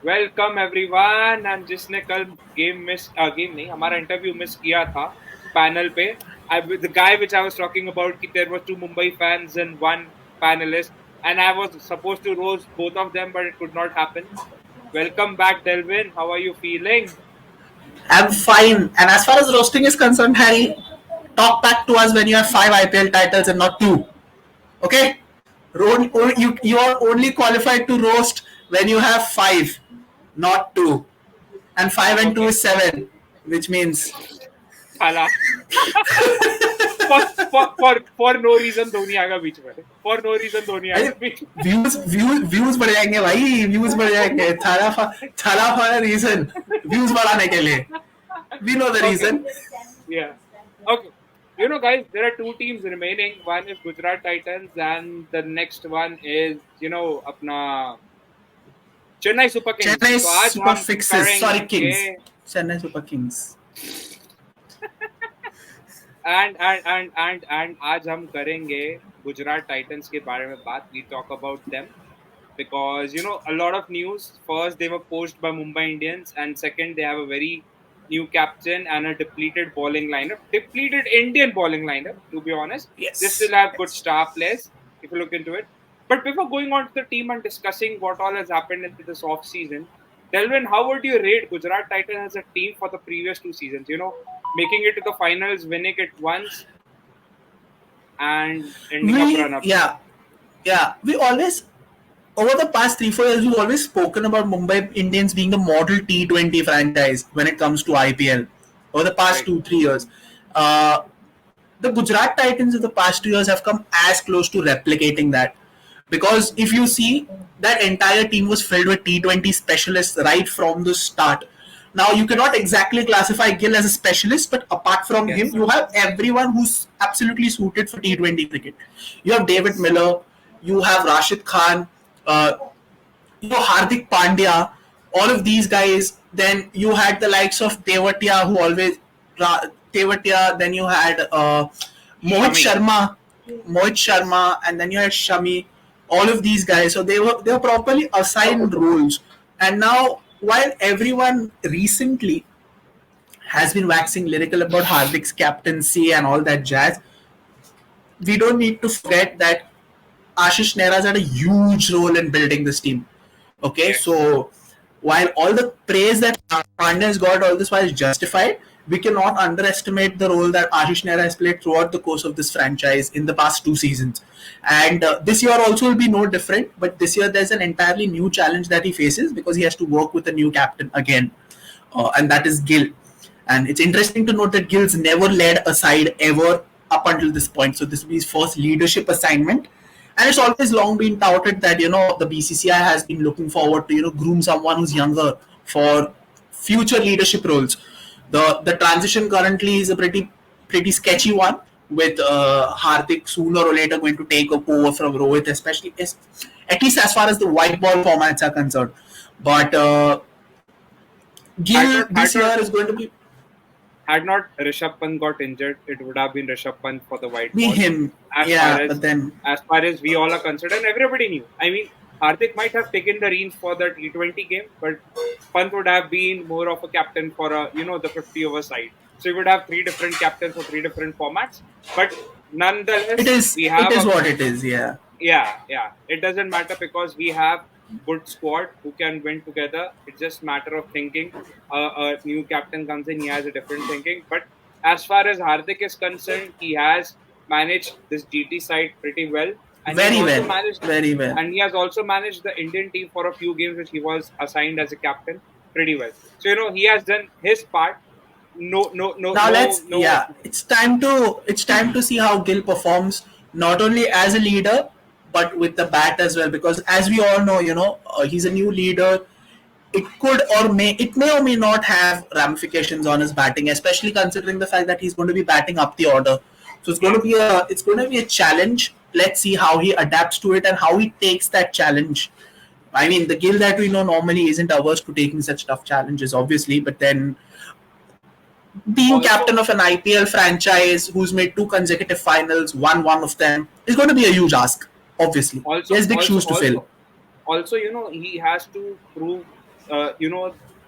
Welcome everyone and जिसने कल game नहीं हमारा इंटरव्यू मिस किया था पैनल पे the guy which I was talking about कि there were two Mumbai fans and one panelist and I was supposed to roast both of them but it could not happen. Welcome back Delvin, how are you feeling? I'm fine. And as far as roasting is concerned, Harry, talk back to us when you have 5 IPL titles and not 2. Okay? You are only qualified to roast when you have 5, not 2. And 5 and 2 Okay. is 7, which means. साला for no reason Dhoni आएगा बीच में for no reason Dhoni आएगा बीच में views बढ़ जाएंगे भाई, views बढ़ जाएंगे. थाला फॉर रीजन, व्यूज बढ़ाने के लिए. We know the reason. Yeah. Okay. You know, guys, there are two teams remaining. One is Gujarat Titans, and the next one is, अपना Chennai Super Kings. Chennai तो आज Super हम Fixes. Sorry, करेंगे Kings. Chennai Super Kings. and आज हम करेंगे Gujarat Titans के बारे में बात. We talk about them because a lot of news. First, they were poached by Mumbai Indians, and second, they have a very new captain and a depleted bowling lineup. Depleted Indian bowling lineup, to be honest. Yes. They still have good star players if you look into it. But before going on to the team and discussing what all has happened in this off season, Delvin, how would you rate Gujarat Titans as a team for the previous 2 seasons? Making it to the finals, winning it once, and ending up run-up. Yeah. We always, over the past 3-4 years, we've always spoken about Mumbai Indians being the model T20 franchise when it comes to IPL. Over the past 2-3 years, the Gujarat Titans of the past 2 years have come as close to replicating that. Because if you see, that entire team was filled with T20 specialists right from the start. Now, you cannot exactly classify Gill as a specialist, but apart from him, you have everyone who's absolutely suited for T20 cricket. You have David Miller, you have Rashid Khan, Hardik Pandya, all of these guys. Then you had the likes of Tewatia, then you had Mohit Sharma, and then you had Shami. All of these guys, so they were properly assigned roles. And now, while everyone recently has been waxing lyrical about Hardik's captaincy and all that jazz, we don't need to forget that Ashish Nehra's had a huge role in building this team. Okay, yes. So while all the praise that Pandya has got all this while is justified, we cannot underestimate the role that Ashish Nehra has played throughout the course of this franchise in the past 2 seasons. And this year also will be no different, but this year there's an entirely new challenge that he faces because he has to work with a new captain again, and that is Gill. And it's interesting to note that Gill's never led a side ever up until this point. So this will be his first leadership assignment. And it's always long been touted that, the BCCI has been looking forward to, groom someone who's younger for future leadership roles. The transition currently is a pretty sketchy one, with Hardik sooner or later going to take over from Rohit, especially at least as far as the white ball formats are concerned. But Gill this year is going to be. Had not Rishabh Pant got injured, it would have been Rishabh Pant for the white ball. Be him. As far as we all are concerned, and everybody knew. I mean, Hardik might have taken the reins for the T20 game, but Pant would have been more of a captain for the 50 over side. So we would have 3 different captains for 3 different formats. But nonetheless, it is what it is. Yeah. Yeah. It doesn't matter because we have good squad who can win together. It's just matter of thinking. A new captain comes in, he has a different thinking. But as far as Hardik is concerned, he has managed this GT side pretty well. And very well. And he has also managed the Indian team for a few games, which he was assigned as a captain pretty well. So he has done his part. It's time to see how Gill performs, not only as a leader but with the bat as well, because as we all know, he's a new leader. It may or may not have ramifications on his batting, especially considering the fact that he's going to be batting up the order. So it's going to be a challenge. Let's see how he adapts to it and how he takes that challenge. I mean, the Gill that we know normally isn't averse to taking such tough challenges, obviously, but then being captain of an IPL franchise who's made 2 consecutive finals, won one of them, is going to be a huge ask, obviously. He has big shoes to fill. Also, he has to prove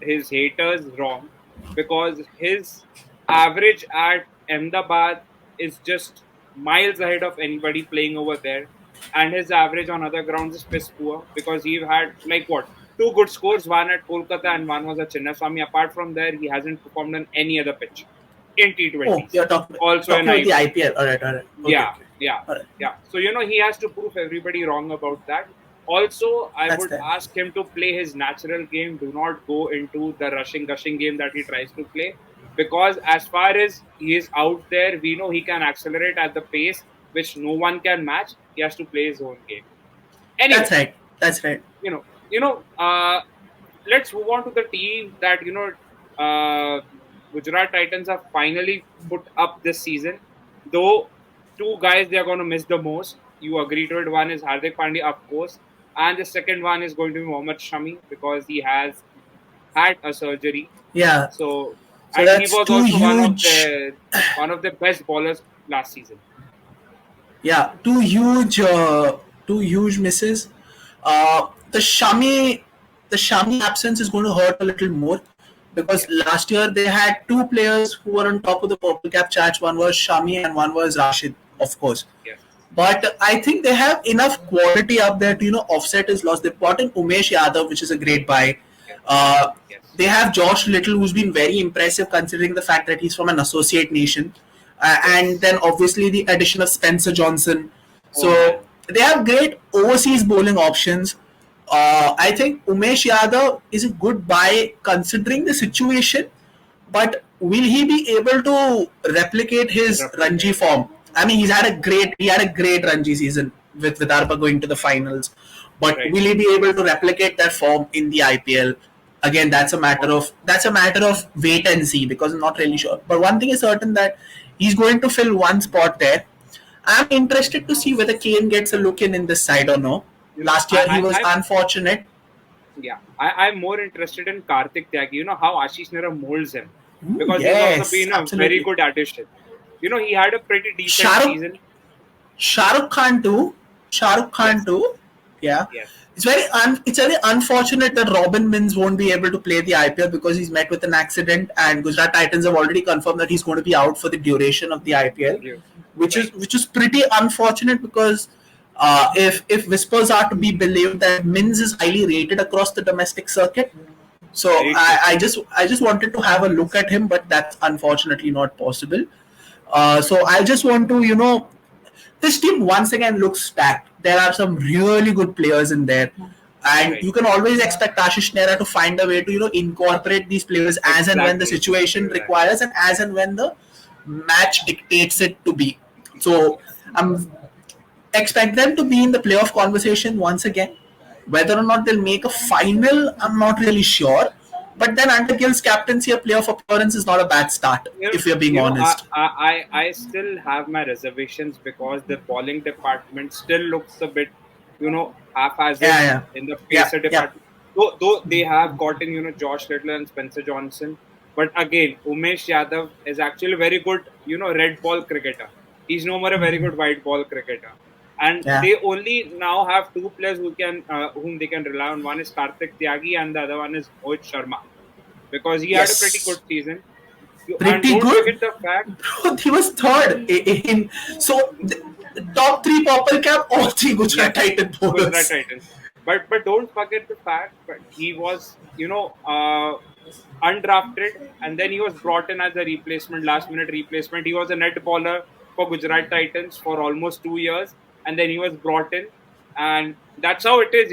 his haters wrong, because his average at Ahmedabad is just miles ahead of anybody playing over there, and his average on other grounds is piss poor because he had like what, two good scores, one at Kolkata and one was at Chinnaswamy. Apart from there, he hasn't performed on any other pitch in Oh, T20s, you're also in talking about the IPL. IPL. All right, all right. Okay, Yeah, okay. yeah, All right. yeah. So he has to prove everybody wrong about that. Also, I That's would there. ask him to play his natural game. Do not go into the rushing, gushing game that he tries to play, because as far as he is out there, we know he can accelerate at the pace which no one can match. He has to play his own game. That's Anyway, right. That's right. you know, you know. Let's move on to the team that Gujarat Titans have finally put up this season. Though two guys they are going to miss the most. You agree to it. One is Hardik Pandya, of course, and the second one is going to be Mohammad Shami because he has had a surgery. Yeah. So, So and he that's was two also huge. one of the best bowlers last season. Yeah, two huge misses. The Shami absence is going to hurt a little more because Yes, last year they had two players who were on top of the purple cap charts. One was Shami and one was Rashid, of course. yes, But I think they have enough quality up there to offset his loss. They brought in Umesh Yadav, which is a great buy. yes, Uh, yes. they have Josh Little, who's been very impressive considering the fact that he's from an associate nation, and Yes. then obviously the addition of Spencer Johnson. Oh So man. they have great overseas bowling options. I think Umesh Yadav is a good buy considering the situation, but will he be able to replicate his Ranji Replicate. form? I mean, he had a great Ranji season with Vidarbha going to the finals, but Right. will he be able to replicate that form in the IPL? Again, that's a matter of wait and see because I'm not really sure. But one thing is certain that he's going to fill one spot there. I'm interested to see whether Kane gets a look in this side or no. Last year he was I unfortunate. Yeah, I'm more interested in Karthik Tyagi. You know how Ashish Nehra molds him, Ooh, because he's also yes, been a very absolutely. good addition. He had a pretty decent Shahrukh season. Shah Rukh Khan too. Shah Rukh Khan Yes, too. Yeah. yes, It's very unfortunate that Robin Mins won't be able to play the IPL because he's met with an accident and Gujarat Titans have already confirmed that he's going to be out for the duration of the IPL, you which right, is pretty unfortunate because if whispers are to be believed that Mins is highly rated across the domestic circuit, so very true. I just wanted to have a look at him, but that's unfortunately not possible. So I just want to this team once again looks stacked. There are some really good players in there. And Right, you can always expect Ashish Nehra to find a way to, incorporate these players as and when the exactly, situation exactly. requires and as and when the match dictates it to be. So I'm expect them to be in the playoff conversation once again. Whether or not they'll make a final, I'm not really sure. But then under Gill's captaincy, a playoff appearance is not a bad start, You know, if we're being honest. I still have my reservations because the bowling department still looks a bit, haphazard Yeah, yeah. in the Yeah, pacer yeah. department. Though they have gotten, Josh Little and Spencer Johnson, but again, Umesh Yadav is actually a very good, red ball cricketer. He's no more a very good white ball cricketer. And Yeah. they only now have two players whom they can rely on. One is Karthik Tyagi, and the other one is Mohit Sharma, because he had a pretty good Yes. season. And Pretty don't good. forget the fact, Bro, he was third in so the top three purple cap, all three Gujarat yes, Titan Gujarat bowlers. Titans. But don't forget the fact that he was undrafted, and then he was brought in as a replacement, last minute replacement. He was a net bowler for Gujarat Titans for almost 2 years, and then he was brought in, and that's how it is.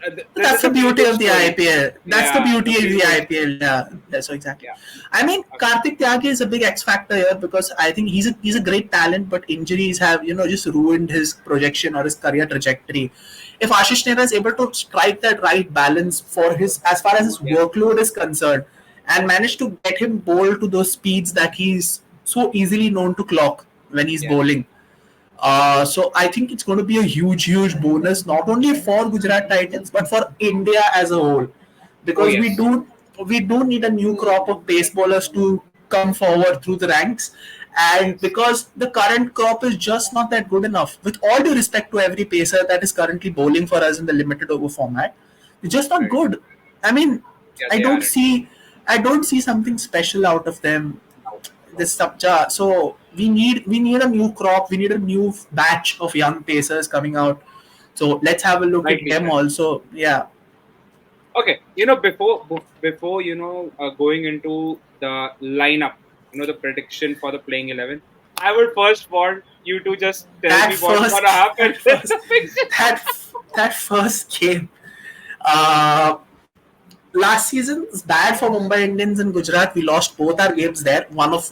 That's There's the a feel beauty good of the story. IPL. That's the Yeah, beauty the of feel the good IPL. story. Yeah, so exactly. Yeah. I mean, Okay. Karthik Tyagi is a big X factor here because I think he's a great talent, but injuries have just ruined his projection or his career trajectory. If Ashish Nehra is able to strike that right balance for his as far as his Yes. workload is concerned, and manage to get him bowled to those speeds that he's so easily known to clock when he's Yes. bowling, so I think it's going to be a huge bonus not only for Gujarat Titans but for India as a whole, Oh because yes. we do need a new crop of pace bowlers to come forward through the ranks, and Yes. because the current crop is just not that good enough. With all due respect to every pacer that is currently bowling for us in the limited over format, it's just not Right. good. I mean, Yeah, I they don't aren't. see I don't see something special out of them No, no. this subja. So we need a new crop. We need a new batch of young pacers coming out. So let's have a look at Rightly them said. also. Yeah, Okay, before going into the lineup, the prediction for the playing 11, I would first want you to just tell that me what's first gonna happen that in first the fixture. that that first game. Uh, Last season was bad for Mumbai Indians and Gujarat. We lost both our games there. One of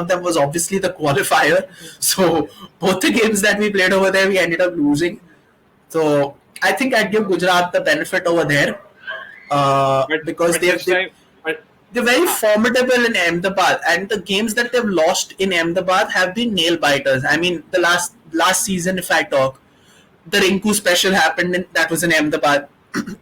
them was obviously the qualifier. So both the games that we played over there, we ended up losing. So I think I'd give Gujarat the benefit over there But because but this time, but they're very huh, formidable in Ahmedabad, and the games that they've lost in Ahmedabad have been nail biters. I mean, the last season, if I talk, the Rinku special happened that was in Ahmedabad.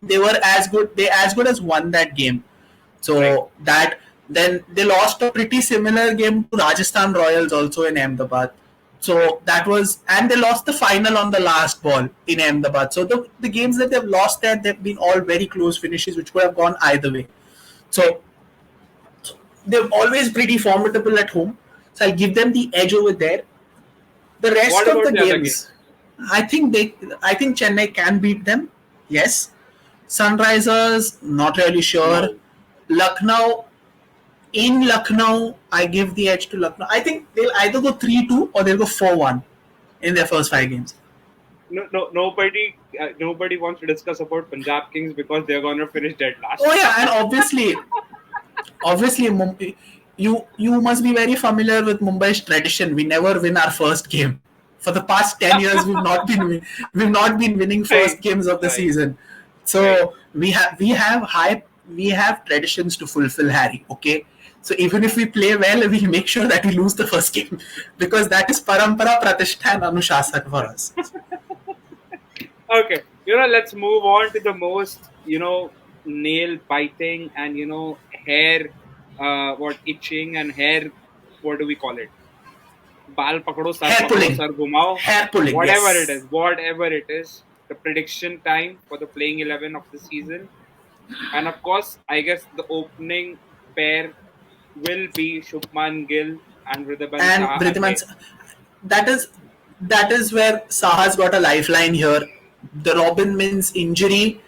They were as good. They as good as won that game. right, So that then they lost a pretty similar game to Rajasthan Royals also in Ahmedabad. right, So that was and they lost the final on the last ball in Ahmedabad. So the games that they've lost there, they've been all very close finishes, which could have gone either way. right. So they're always pretty formidable at home. So I'll give them the edge over there. The rest What of about the the other games? games, I think Chennai can beat them. Yes. Sunrisers, not really sure. No, Lucknow, in Lucknow, I give the edge to Lucknow. I think they'll either go 3-2 or they'll go 4-1 in their first five games. nobody wants to discuss about Punjab Kings because they're gonna finish dead last. Oh yeah, and obviously Mumbai, you must be very familiar with Mumbai's tradition. We never win our first game. For the past 10 years, we've not been winning Right, first games of the right, season. right. So we have traditions to fulfill, Harry. Okay, so even if we play well, we make sure that we lose the first game because that is parampara, pratishtha, and anushasan for us. Okay, let's move on to the most, nail biting and hair, what itching and hair, what do we call it? बाल Hair पकड़ो pulling, sir घुमाओ, hair pulling. Yes, whatever it is, the prediction time for the playing 11 of the season, and of course, I guess the opening pair will be Shubman Gill and Ridhaban and Shah Vridhiman, again. that is that is where Saha's got a lifeline here. The Robin Mins injury,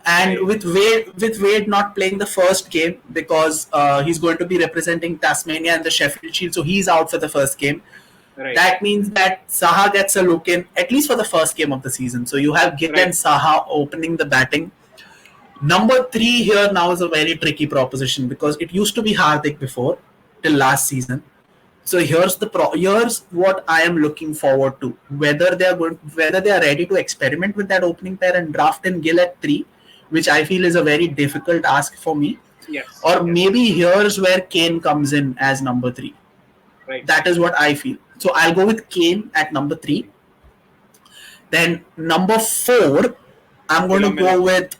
and Right, with Wade not playing the first game because he's going to be representing Tasmania and the Sheffield Shield, so he's out for the first game. right, That means that Saha gets a look in at least for the first game of the season. So you have Gill and right. Saha opening the batting. Number three here now is a very tricky proposition because it used to be Hardik before till last season. So here's what I am looking forward to. Whether they are ready to experiment with that opening pair and draft in Gill at three, which I feel is a very difficult ask for me. Yes, Or yes, maybe here's where Kane comes in as number three. right. That is what I feel. So I'll go with Kane at number three. Then number four, I'm going Killer to Miller. go with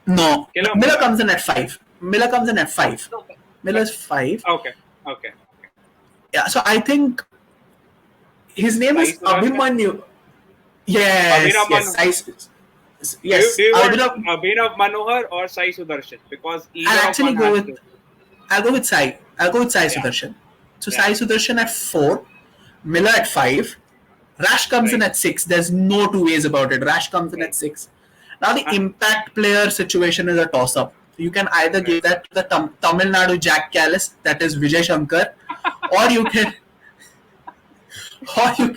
no, Killer Miller Miller. comes in at five. Miller comes in at No, five. no, but Miller's five. okay, okay. Yeah, so I think his name Sai is Sudarshan? Abhimanyu. Yes, Abhinav yes, Manohar. Do yes. you want Abhinav. Abhinav Manohar or Sai Sudarshan? Because I'll either of actually one go has with to. I'll go with Sai. I'll go with Sai Yeah, Sudarshan. So yeah, Sai Sudarshan at four, Miller at five, Rash comes in right, at six. There's no two ways about it. Rash comes in at right, six. Now the impact player situation is a toss up. You can either give right. that to the Tamil Nadu Jack Callis, that is Vijay Shankar, or you can or you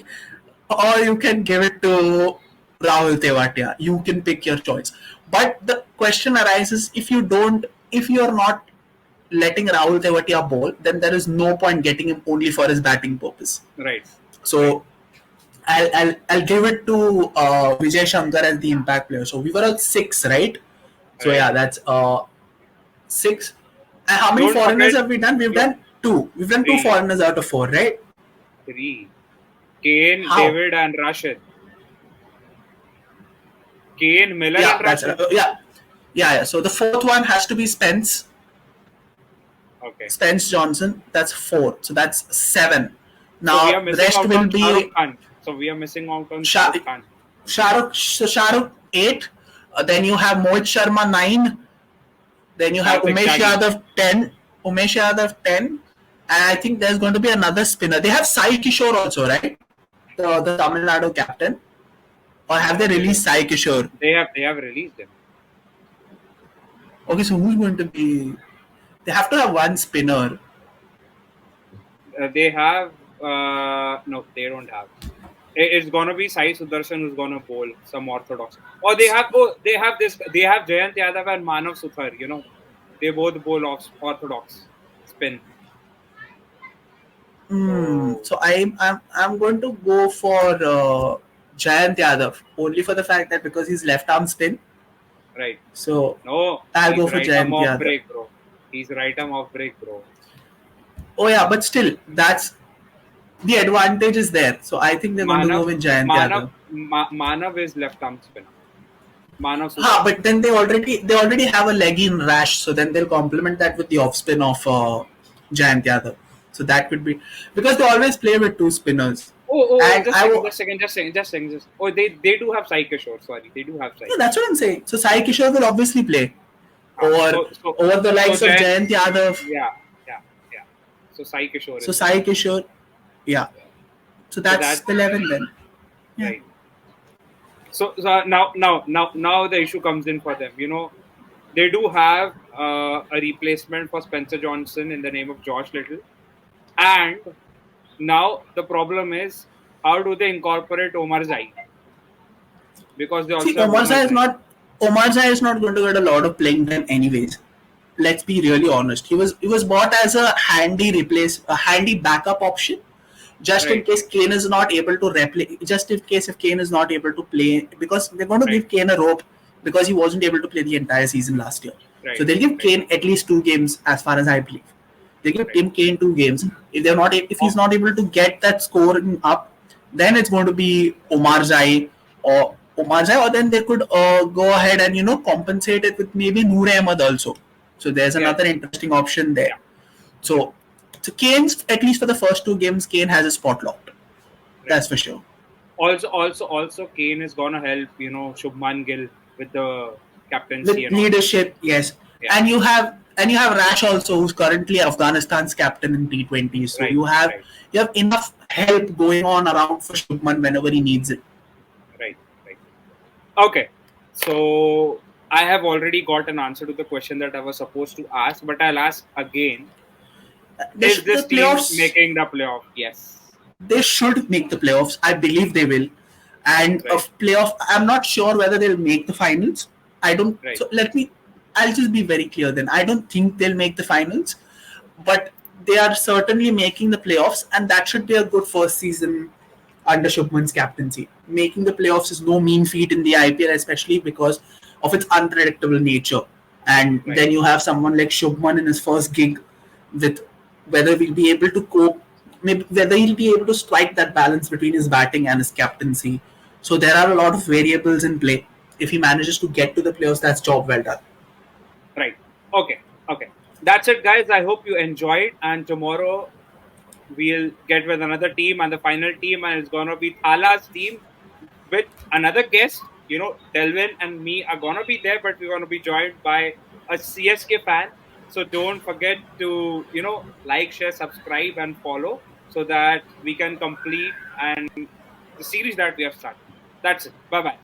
or you can give it to Rahul Tewatia. You can pick your choice. But the question arises if you're not letting Rahul Tewatia bowl, then there is no point getting him only for his batting purpose. Right, right, So I'll give it to Vijay Shankar as the impact player. So we were at six, right? So right. yeah, that's six. And how many Don't foreigners forget have we done? We've your done two. We've done two three, foreigners out of four, right? three. Kane, How? David, and Rashid. Kane, Miller, Yeah, and that's Rashid. yeah. So the fourth one has to be Okay. Spence Johnson. That's four. So that's seven. So we Now are the missing rest out will on Shah be Rukh Khan. So we are missing out on Shah Shah, Rukh Khan. Shahrukh eight. Then you have Mohit Sharma nine. Then you have That's Umesh exactly. Yadav 10. Umesh Yadav 10. And I think there's going to be another spinner. They have Sai Kishore also, right? The Tamil Nadu captain. Or have they No, they released don't. Sai Kishore? They have released him. Okay, so who's going to be? They have to have one spinner. They have no, they don't have. It's gonna be Sai Sudarshan who's gonna bowl some orthodox. Or they have this. They have Jayant Yadav and Manav Suthar. They both bowl off orthodox spin. So So I'm going to go for Jayant Yadav only for the fact that because he's left arm spin. right. So No, I'll he's go for right arm Jayant off Yadav. break, bro. He's right arm off break, bro. Oh yeah, but still, that's the advantage is there. So I think they're going to Manav go with Jayant Manav Yadav. Manav is left arm spinner. Manav Ha, Suthar. but then they already have a leg in Rash, so then they'll complement that with the off spin of Jayant Yadav. So that could be because they always play with two spinners, and Just second, just second, just second, just second. Oh, they do have Sai Kishore. Sorry, they do have Sai yeah, Kishore. that's what I'm saying. So Sai Kishore will obviously play over So so over the so likes of Jayant, Jayant Yadav. yeah, yeah, yeah. So Sai Kishore So is there. Sai Kishore, yeah. So So that's that the 11 then. Yeah. right. So now the issue comes in for them. They do have a replacement for Spencer Johnson in the name of Josh Little, and now the problem is how do they incorporate Omar Zai because they See, also have Omar Zai. Omar Zai is not going to get a lot of playing time anyways. Let's be really honest. He was bought as a handy backup option, just in Right, case Kane is not able to replicate. Just in case if Kane is not able to play, because they're going to right, give Kane a rope because he wasn't able to play the entire season last year. So right, they'll give right, Kane at least 2 games, as far as I believe. They give right. Tim Kane 2 games. If Oh, he's not able to get that scoring up, then it's going to be Omar Zai, or then they could go ahead and compensate it with maybe Noor Ahmed also. So there's yeah, another interesting option there. yeah, yeah. So, so Kane's at least for the first 2 games, Kane has a spot locked. Right. That's for sure. Also, Kane is gonna help. Shubman Gill with the captaincy With and all. leadership, yes, Yeah. and you have Rash also, who's currently Afghanistan's captain in T20s. So Right. you have Right. you have enough help going on around for Shubman whenever he needs it. Right. Right. Okay. So I have already got an answer to the question that I was supposed to ask, but I'll ask again. Is The this team playoffs, making the playoff? Yes. they should make the playoffs. I believe they will. And Right. of playoff, I'm not sure whether they'll make the finals. I don't. Right. So I'll just be very clear then. I don't think they'll make the finals, but they are certainly making the playoffs, and that should be a good first season under Shubman's captaincy. Making the playoffs is no mean feat in the IPL, especially because of its unpredictable nature. And Right. then you have someone like Shubman in his first gig with whether we'll be able to cope, maybe whether he'll be able to strike that balance between his batting and his captaincy. So there are a lot of variables in play. If he manages to get to the playoffs, that's job well done. Right. Okay. Okay. That's it, guys. I hope you enjoyed. And tomorrow we'll get with another team and the final team, and it's gonna be Thala's team with another guest. Delvin and me are gonna be there, but we're gonna be joined by a CSK fan. So don't forget to like, share, subscribe, and follow so that we can complete and the series that we have started. That's it. Bye bye.